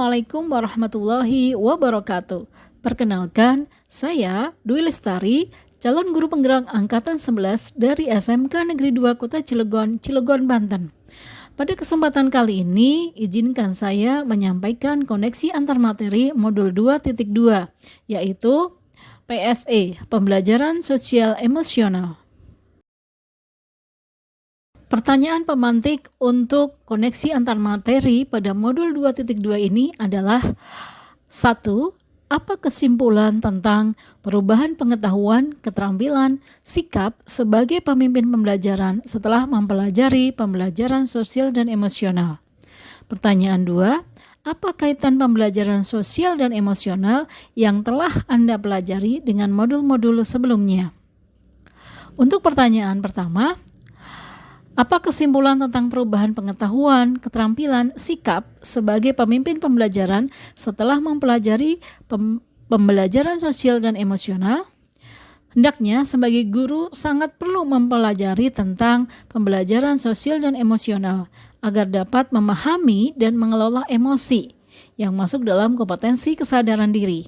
Assalamualaikum warahmatullahi wabarakatuh. Perkenalkan, saya Dwi Lestari, calon guru penggerak Angkatan 11 dari SMK Negeri 2 Kota Cilegon, Cilegon, Banten. Pada kesempatan kali ini, izinkan saya menyampaikan koneksi antar materi modul 2.2, yaitu PSE, Pembelajaran Sosial Emosional. Pertanyaan pemantik untuk koneksi antar materi pada modul 2.2 ini adalah 1. Apa kesimpulan tentang perubahan pengetahuan, keterampilan, sikap sebagai pemimpin pembelajaran setelah mempelajari pembelajaran sosial dan emosional? Pertanyaan 2. Apa kaitan pembelajaran sosial dan emosional yang telah Anda pelajari dengan modul-modul sebelumnya? Untuk pertanyaan pertama, apa kesimpulan tentang perubahan pengetahuan, keterampilan, sikap sebagai pemimpin pembelajaran setelah mempelajari pembelajaran sosial dan emosional? Hendaknya sebagai guru sangat perlu mempelajari tentang pembelajaran sosial dan emosional agar dapat memahami dan mengelola emosi yang masuk dalam kompetensi kesadaran diri,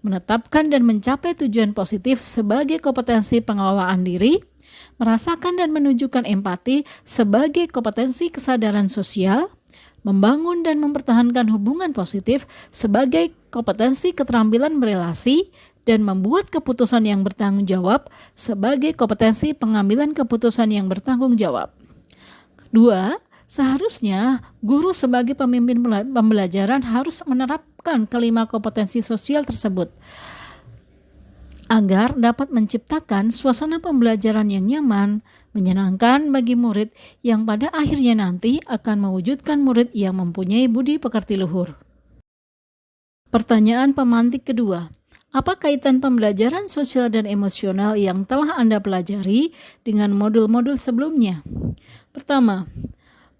menetapkan dan mencapai tujuan positif sebagai kompetensi pengelolaan diri, merasakan dan menunjukkan empati sebagai kompetensi kesadaran sosial, membangun dan mempertahankan hubungan positif sebagai kompetensi keterampilan berelasi, dan membuat keputusan yang bertanggung jawab sebagai kompetensi pengambilan keputusan yang bertanggung jawab. 2. Seharusnya guru sebagai pemimpin pembelajaran harus menerapkan kelima kompetensi sosial tersebut agar dapat menciptakan suasana pembelajaran yang nyaman, menyenangkan bagi murid yang pada akhirnya nanti akan mewujudkan murid yang mempunyai budi pekerti luhur. Pertanyaan pemantik kedua, apa kaitan pembelajaran sosial dan emosional yang telah Anda pelajari dengan modul-modul sebelumnya? Pertama,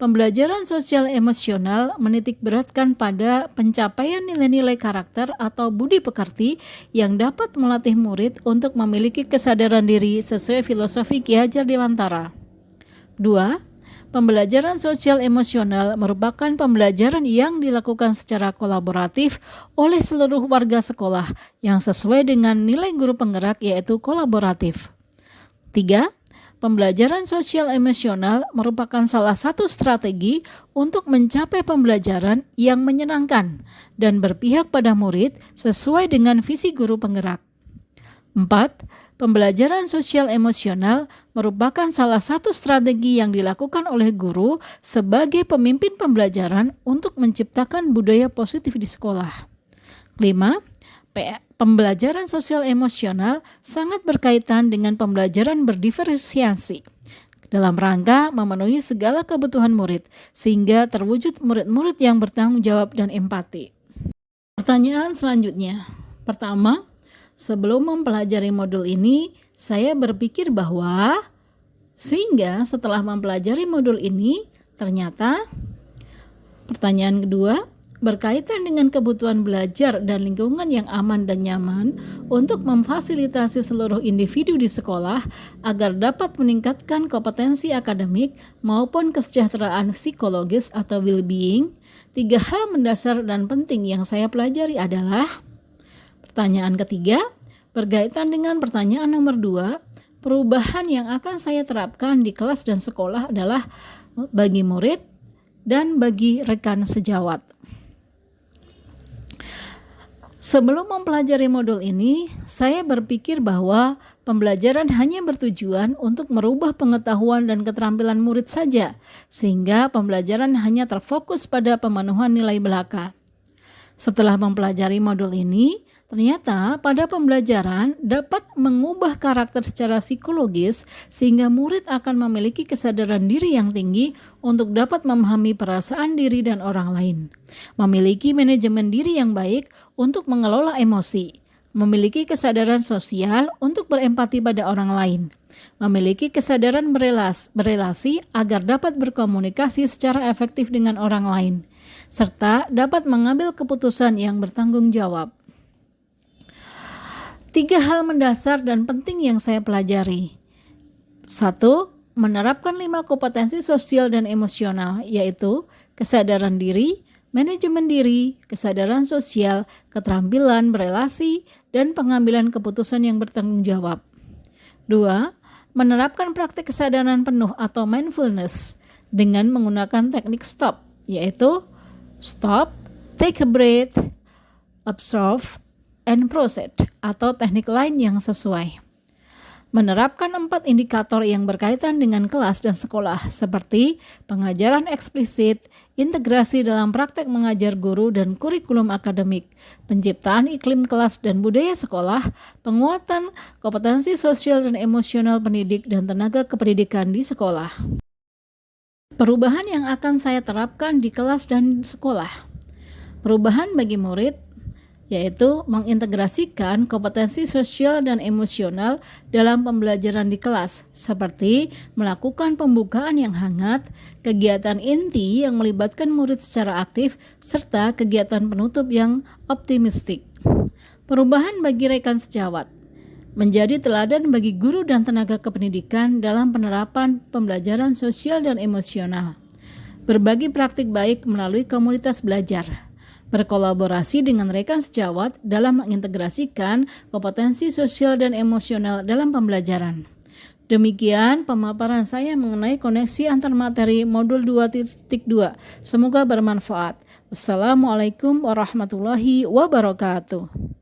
pembelajaran sosial emosional menitikberatkan pada pencapaian nilai-nilai karakter atau budi pekerti yang dapat melatih murid untuk memiliki kesadaran diri sesuai filosofi Ki Hajar Dewantara. 2. Pembelajaran sosial emosional merupakan pembelajaran yang dilakukan secara kolaboratif oleh seluruh warga sekolah yang sesuai dengan nilai guru penggerak yaitu kolaboratif. 3. Pembelajaran sosial emosional merupakan salah satu strategi untuk mencapai pembelajaran yang menyenangkan dan berpihak pada murid sesuai dengan visi guru penggerak. 4. Pembelajaran sosial emosional merupakan salah satu strategi yang dilakukan oleh guru sebagai pemimpin pembelajaran untuk menciptakan budaya positif di sekolah. 5. Pembelajaran sosial emosional sangat berkaitan dengan pembelajaran berdiferensiasi dalam rangka memenuhi segala kebutuhan murid sehingga terwujud murid-murid yang bertanggung jawab dan empati. Pertanyaan selanjutnya. Pertama, sebelum mempelajari modul ini, saya berpikir bahwa sehingga setelah mempelajari modul ini ternyata. Pertanyaan kedua, berkaitan dengan kebutuhan belajar dan lingkungan yang aman dan nyaman untuk memfasilitasi seluruh individu di sekolah agar dapat meningkatkan kompetensi akademik maupun kesejahteraan psikologis atau well-being. 3 hal mendasar dan penting yang saya pelajari adalah. Pertanyaan ketiga, berkaitan dengan pertanyaan nomor 2, perubahan yang akan saya terapkan di kelas dan sekolah adalah bagi murid dan bagi rekan sejawat. Sebelum mempelajari modul ini, saya berpikir bahwa pembelajaran hanya bertujuan untuk merubah pengetahuan dan keterampilan murid saja, sehingga pembelajaran hanya terfokus pada pemenuhan nilai belaka. Setelah mempelajari modul ini, ternyata pada pembelajaran dapat mengubah karakter secara psikologis sehingga murid akan memiliki kesadaran diri yang tinggi untuk dapat memahami perasaan diri dan orang lain, memiliki manajemen diri yang baik untuk mengelola emosi, memiliki kesadaran sosial untuk berempati pada orang lain, memiliki kesadaran berelasi agar dapat berkomunikasi secara efektif dengan orang lain, serta dapat mengambil keputusan yang bertanggung jawab. 3 hal mendasar dan penting yang saya pelajari. 1. Menerapkan 5 kompetensi sosial dan emosional, yaitu kesadaran diri, manajemen diri, kesadaran sosial, keterampilan berelasi, dan pengambilan keputusan yang bertanggung jawab. 2. Menerapkan praktik kesadaran penuh atau mindfulness dengan menggunakan teknik STOP, yaitu stop, take a breath, observe, and proceed, atau teknik lain yang sesuai. Menerapkan 4 indikator yang berkaitan dengan kelas dan sekolah seperti pengajaran eksplisit, integrasi dalam praktek mengajar guru dan kurikulum akademik, penciptaan iklim kelas dan budaya sekolah, penguatan kompetensi sosial dan emosional pendidik dan tenaga kependidikan di sekolah. Perubahan yang akan saya terapkan di kelas dan sekolah. Perubahan bagi murid yaitu mengintegrasikan kompetensi sosial dan emosional dalam pembelajaran di kelas, seperti melakukan pembukaan yang hangat, kegiatan inti yang melibatkan murid secara aktif, serta kegiatan penutup yang optimistik. Perubahan bagi rekan sejawat, menjadi teladan bagi guru dan tenaga kependidikan dalam penerapan pembelajaran sosial dan emosional. Berbagi praktik baik melalui komunitas belajar. Berkolaborasi dengan rekan sejawat dalam mengintegrasikan kompetensi sosial dan emosional dalam pembelajaran. Demikian pemaparan saya mengenai koneksi antar materi modul 2.2. Semoga bermanfaat. Wassalamualaikum warahmatullahi wabarakatuh.